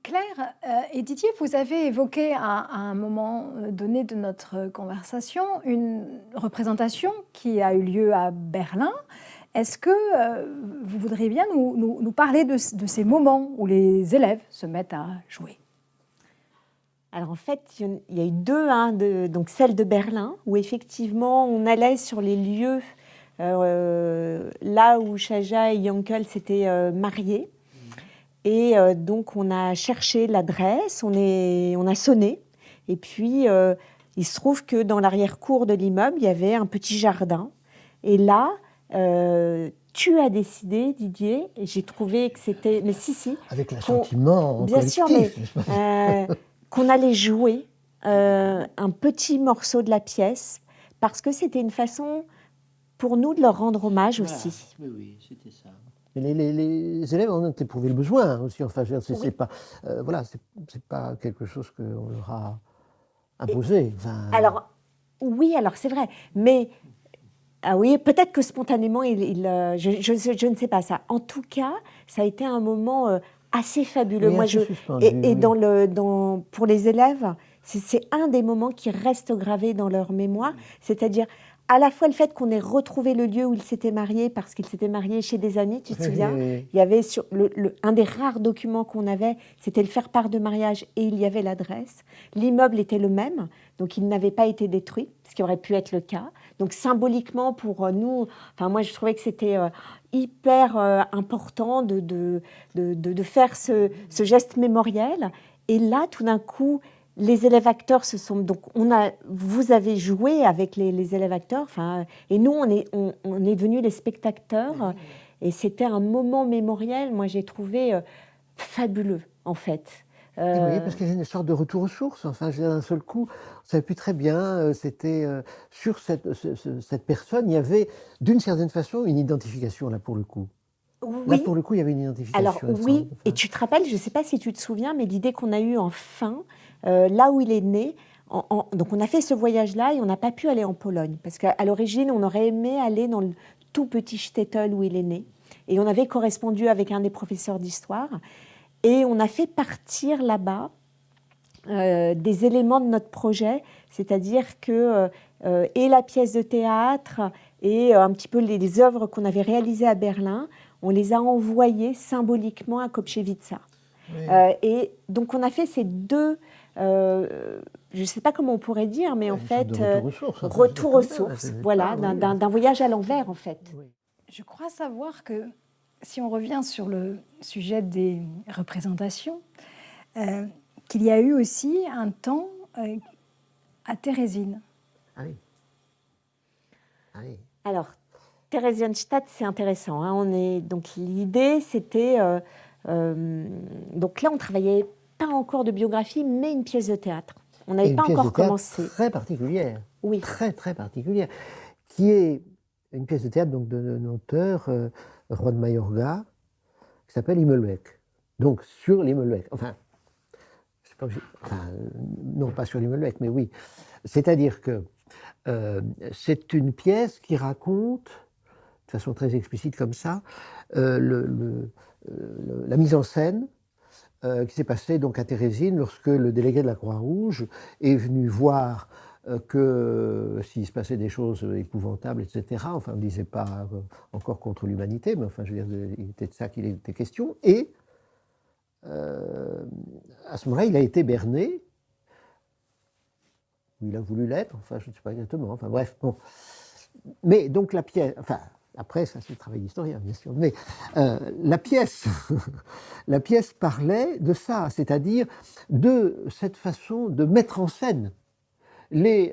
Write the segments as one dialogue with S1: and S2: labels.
S1: Claire et Didier, vous avez évoqué à un moment donné de notre conversation une représentation qui a eu lieu à Berlin. Est-ce que vous voudriez bien nous parler de ces moments où les élèves se mettent à jouer?
S2: Alors en fait, il y a eu deux, donc celle de Berlin, où effectivement on allait sur les lieux là où Shaja et Yankel s'étaient mariés. Et donc on a cherché l'adresse, on a sonné, et puis il se trouve que dans l'arrière-cour de l'immeuble, il y avait un petit jardin. Et là, tu as décidé, Didier, et j'ai trouvé que c'était... Mais si.
S3: Avec l'assentiment
S2: bien
S3: collectif.
S2: sûr, mais qu'on allait jouer un petit morceau de la pièce, parce que c'était une façon pour nous de leur rendre hommage aussi.
S4: Oui, c'était ça.
S3: Les élèves ont éprouvé le besoin aussi. Enfin, c'est
S2: Oui.
S3: pas, voilà, c'est pas quelque chose qu'on leur a imposé. Enfin,
S2: Alors, oui, alors c'est vrai, mais ah oui, peut-être que spontanément, je ne sais pas ça. En tout cas, ça a été un moment assez fabuleux.
S3: oui,
S2: Moi,
S3: assez suspendu,
S2: et
S3: oui.
S2: pour les élèves, c'est un des moments qui reste gravé dans leur mémoire, c'est-à-dire à la fois le fait qu'on ait retrouvé le lieu où ils s'étaient mariés, parce qu'ils s'étaient mariés chez des amis, tu te souviens?
S3: Oui.
S2: Il y avait sur un des rares documents qu'on avait, c'était le faire-part de mariage, et il y avait l'adresse. L'immeuble était le même, donc il n'avait pas été détruit, ce qui aurait pu être le cas. Donc symboliquement pour nous, enfin moi je trouvais que c'était hyper important de faire ce geste mémoriel. Et là, tout d'un coup, les élèves acteurs se sont donc vous avez joué avec les élèves acteurs, enfin et nous on est venus les spectateurs et c'était un moment mémoriel. Moi j'ai trouvé fabuleux en fait.
S3: Oui, parce qu'il y a une sorte de retour aux sources. Enfin, d'un seul coup, on ne savait plus très bien. C'était sur cette personne, il y avait d'une certaine façon une identification là pour le coup. Là
S2: Oui.
S3: pour le coup, il y avait une identification.
S2: Alors oui, et tu te rappelles, je ne sais pas si tu te souviens, mais l'idée qu'on a eue en fin, là où il est né, donc on a fait ce voyage-là et on n'a pas pu aller en Pologne, parce qu'à l'origine, on aurait aimé aller dans le tout petit shtetl où il est né. Et on avait correspondu avec un des professeurs d'histoire, et on a fait partir là-bas des éléments de notre projet, c'est-à-dire que et la pièce de théâtre et un petit peu les œuvres qu'on avait réalisées à Berlin, on les a envoyées symboliquement à Kopčevica.
S3: Oui.
S2: Et donc on a fait ces deux, je ne sais pas comment on pourrait dire, mais en fait, retour aux sources, voilà, d'un voyage à l'envers en fait.
S3: Oui.
S1: Je crois savoir que si on revient sur le sujet des représentations, qu'il y a eu aussi un temps à Térésine.
S3: Ah oui. Ah oui.
S2: Alors, Theresienstadt, c'est intéressant. Donc l'idée, c'était... donc là, on travaillait pas encore de biographie, mais une pièce de théâtre. On n'avait pas encore commencé.
S3: Très particulière.
S2: Oui.
S3: Très, très particulière. Qui est une pièce de théâtre donc, d'un auteur, Juan Mayorga, qui s'appelle Immelweck. Donc, sur l'Immelweck. Enfin, non, pas sur l'Immelweck, mais oui. C'est-à-dire que c'est une pièce qui raconte, de façon très explicite comme ça, la mise en scène qui s'est passée donc à Térésine lorsque le délégué de la Croix-Rouge est venu voir que s'il se passait des choses épouvantables, etc., enfin on ne disait pas encore contre l'humanité, mais enfin je veux dire, il était de ça qu'il était question, et à ce moment-là il a été berné, il a voulu l'être, enfin je ne sais pas exactement, enfin bref, bon. Mais donc la pièce, enfin après ça c'est le travail d'historien bien sûr, mais la pièce parlait de ça, c'est-à-dire de cette façon de mettre en scène les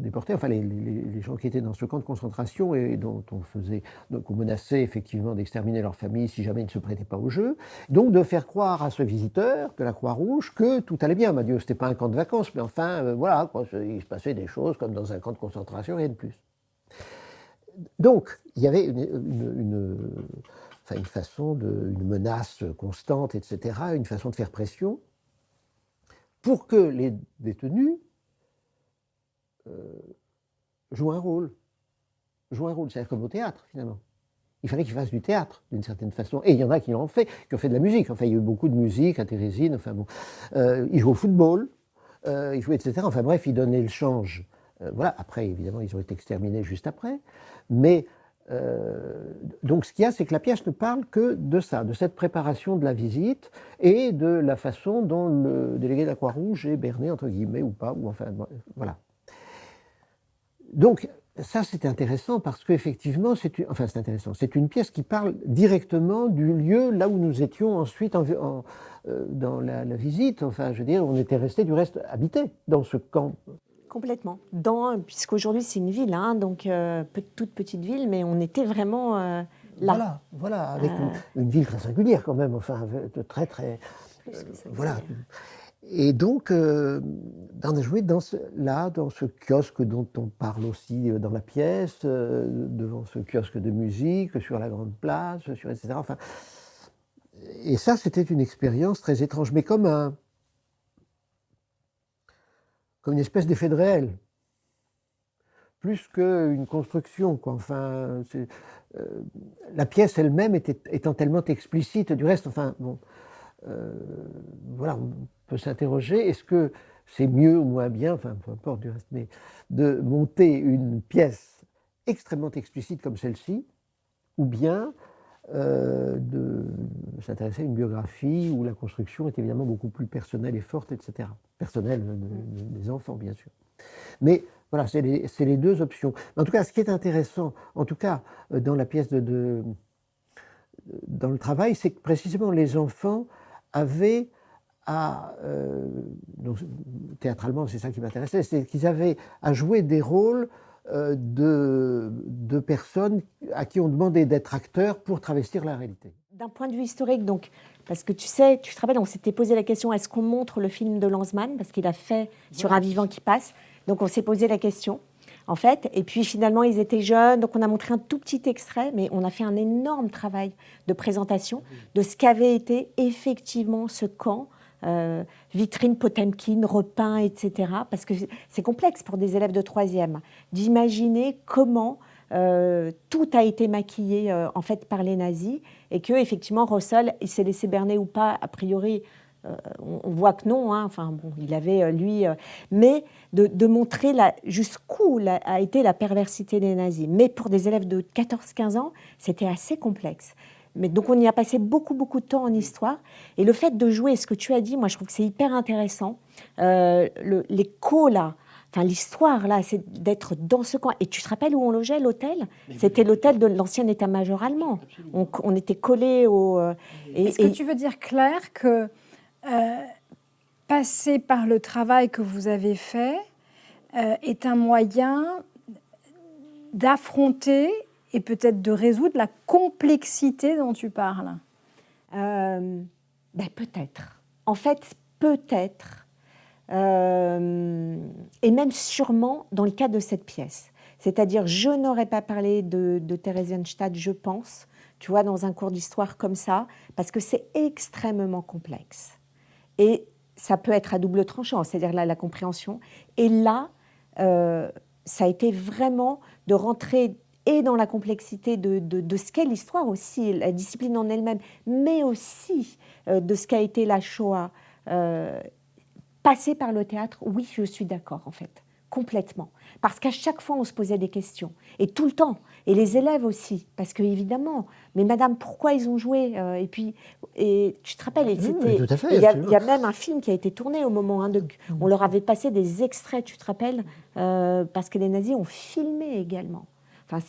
S3: déportés, enfin les gens qui étaient dans ce camp de concentration et dont qu'on menaçait effectivement d'exterminer leur famille si jamais ils ne se prêtaient pas au jeu. Donc de faire croire à ce visiteur de la Croix-Rouge que tout allait bien. Dieu, c'était pas un camp de vacances, mais enfin voilà, quoi, il se passait des choses comme dans un camp de concentration, rien de plus. Donc il y avait une façon une menace constante, etc., une façon de faire pression pour que les détenus jouent un rôle. C'est-à-dire comme au théâtre, finalement. Il fallait qu'ils fassent du théâtre, d'une certaine façon. Et il y en a qui l'ont fait, qui ont fait de la musique. Enfin, il y a eu beaucoup de musique à Térésine. Enfin, bon. Ils jouaient au football, ils jouaient, etc. Enfin, bref, ils donnaient le change. Voilà. Après, évidemment, ils ont été exterminés juste après. Mais, donc, ce qu'il y a, c'est que la pièce ne parle que de ça, de cette préparation de la visite et de la façon dont le délégué de la Croix-Rouge est berné, entre guillemets, ou pas. Ou enfin, voilà. Donc, ça, c'est intéressant parce qu'effectivement, c'est intéressant. C'est une pièce qui parle directement du lieu là où nous étions ensuite dans la visite. Enfin, je veux dire, on était resté du reste habité dans ce camp.
S2: Complètement. Puisqu'aujourd'hui, c'est une ville, hein, donc toute petite ville, mais on était vraiment là.
S3: Voilà, avec une ville très singulière quand même, enfin, très, très... voilà. Et donc, on a joué dans ce kiosque dont on parle aussi dans la pièce, devant ce kiosque de musique, sur la grande place, etc. Enfin, et ça, c'était une expérience très étrange, mais comme une espèce d'effet de réel, plus qu'une construction, quoi. Enfin, la pièce elle-même étant tellement explicite, du reste, enfin, bon, voilà, on peut s'interroger, est-ce que c'est mieux ou moins bien, enfin, peu importe du reste, mais de monter une pièce extrêmement explicite comme celle-ci, ou bien de s'intéresser à une biographie où la construction est évidemment beaucoup plus personnelle et forte, etc. Personnelle des enfants, bien sûr. Mais voilà, c'est les deux options. En tout cas, ce qui est intéressant, en tout cas dans la pièce dans le travail, c'est que précisément les enfants avaient donc, théâtralement, c'est ça qui m'intéressait, c'est qu'ils avaient à jouer des rôles de personnes à qui on demandait d'être acteurs pour travestir la réalité.
S2: D'un point de vue historique, donc, parce que tu te rappelles, on s'était posé la question, est-ce qu'on montre le film de Lanzmann, parce qu'il a fait sur un vivant qui passe, donc on s'est posé la question, en fait, et puis finalement ils étaient jeunes, donc on a montré un tout petit extrait, mais on a fait un énorme travail de présentation de ce qu'avait été effectivement ce camp, vitrine Potemkin, repeint, etc. Parce que c'est complexe pour des élèves de 3e d'imaginer comment tout a été maquillé en fait par les nazis et que effectivement Rossel il s'est laissé berner ou pas, a priori on voit que non, hein. Enfin bon, il avait lui, mais de montrer jusqu'où a été la perversité des nazis. Mais pour des élèves de 14-15 ans, c'était assez complexe. Mais donc on y a passé beaucoup de temps en histoire. Et le fait de jouer, ce que tu as dit, moi je trouve que c'est hyper intéressant. L'écho là, enfin l'histoire là, c'est d'être dans ce camp. Et tu te rappelles où on logeait, l'hôtel ? C'était l'hôtel de l'ancien état-major allemand. On était collés au...
S1: Est-ce que tu veux dire, Claire, que passer par le travail que vous avez fait est un moyen d'affronter et peut-être de résoudre la complexité dont tu parles?
S2: Peut-être. En fait, peut-être. Et même sûrement dans le cas de cette pièce. C'est-à-dire, je n'aurais pas parlé de Theresienstadt, je pense, tu vois, dans un cours d'histoire comme ça, parce que c'est extrêmement complexe. Et ça peut être à double tranchant, c'est-à-dire la compréhension. Et là, ça a été vraiment de rentrer et dans la complexité de ce qu'est l'histoire aussi, la discipline en elle-même, mais aussi de ce qu'a été la Shoah. Passer par le théâtre, oui, je suis d'accord, en fait, complètement. Parce qu'à chaque fois, on se posait des questions, et tout le temps, et les élèves aussi, parce que évidemment, mais madame, pourquoi ils ont joué et tu te rappelles, il y a même un film qui a été tourné au moment, on leur avait passé des extraits, tu te rappelles, parce que les nazis ont filmé également. Enfin,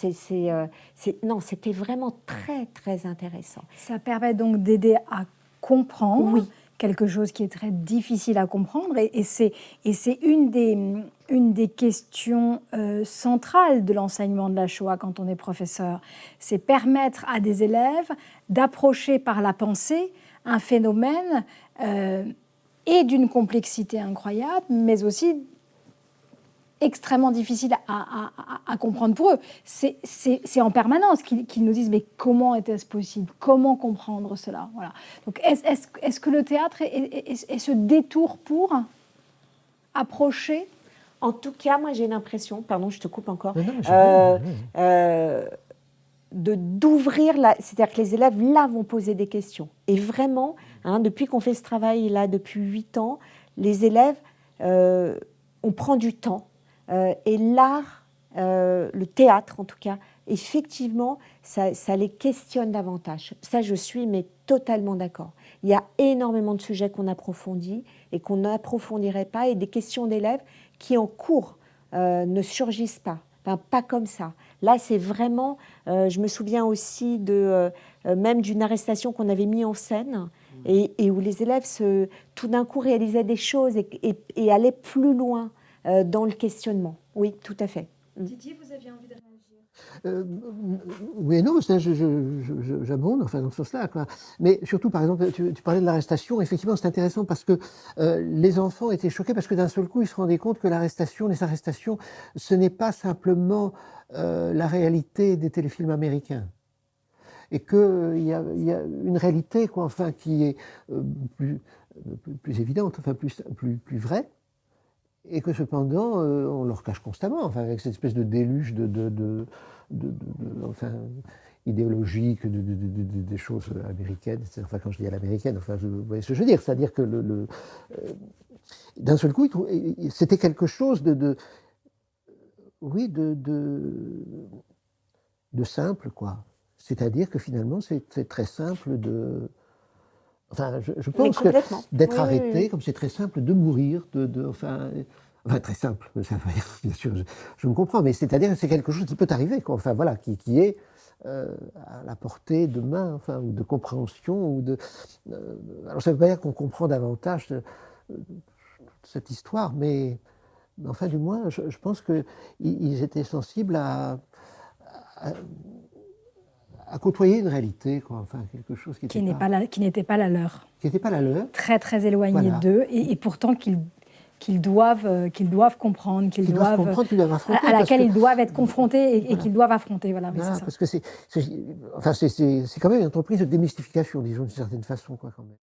S2: non, c'était vraiment très, très intéressant.
S1: Ça permet donc d'aider à comprendre.
S2: Oui.
S1: Quelque chose qui est très difficile à comprendre et c'est une des questions centrales de l'enseignement de la Shoah quand on est professeur. C'est permettre à des élèves d'approcher par la pensée un phénomène et d'une complexité incroyable, mais aussi extrêmement difficile à comprendre pour eux. C'est en permanence qu'ils nous disent « mais comment était-ce possible ? Comment comprendre cela ?» Voilà. Donc est-ce que le théâtre est ce détour pour approcher ?
S2: En tout cas, moi j'ai l'impression, pardon je te coupe encore, d'ouvrir, c'est-à-dire que les élèves, là, vont poser des questions. Et vraiment, depuis qu'on fait ce travail, là, depuis 8 ans, les élèves, on prend du temps. Et l'art, le théâtre en tout cas, effectivement, ça les questionne davantage. Ça, je suis mais totalement d'accord. Il y a énormément de sujets qu'on approfondit et qu'on n'approfondirait pas, et des questions d'élèves qui, en cours, ne surgissent pas. Enfin, pas comme ça. Là, c'est vraiment... je me souviens aussi même d'une arrestation qu'on avait mis en scène et où les élèves, tout d'un coup, réalisaient des choses et allaient plus loin dans le questionnement. Oui, tout à fait.
S1: Didier, vous aviez envie de réagir?
S3: Oui et non, j'abonde enfin, dans ce sens-là, quoi. Mais surtout, par exemple, tu parlais de l'arrestation. Effectivement, c'est intéressant parce que les enfants étaient choqués parce que d'un seul coup, ils se rendaient compte que les arrestations, ce n'est pas simplement la réalité des téléfilms américains. Et qu'il y a une réalité, quoi, enfin, qui est plus évidente, enfin, plus vraie. Et que cependant, on leur cache constamment, enfin, avec cette espèce de déluge enfin, idéologique, des choses américaines. Enfin, quand je dis à l'américaine, enfin, vous voyez ce que je veux dire, c'est-à-dire que d'un seul coup, c'était quelque chose oui, de simple, quoi. C'est-à-dire que finalement, c'est très simple de... Enfin, je pense que d'être arrêté, comme c'est très simple de mourir, enfin, très simple, ça veut dire, bien sûr, je me comprends, mais c'est-à-dire que c'est quelque chose qui peut arriver, quoi. Enfin, voilà, qui est à la portée de main, enfin, ou de compréhension, alors ça ne veut pas dire qu'on comprend davantage cette histoire, mais enfin, du moins, je pense qu'ils étaient sensibles à côtoyer une réalité, quoi. Enfin, quelque chose qui n'était
S1: pas la leur.
S3: Qui n'était pas la leur.
S1: Très, très éloigné d'eux, et pourtant qu'ils doivent comprendre, à laquelle ils doivent être confrontés et qu'ils doivent affronter. Voilà,
S3: c'est ça. Parce que c'est quand même une entreprise de démystification, disons, d'une certaine façon, quoi, quand même.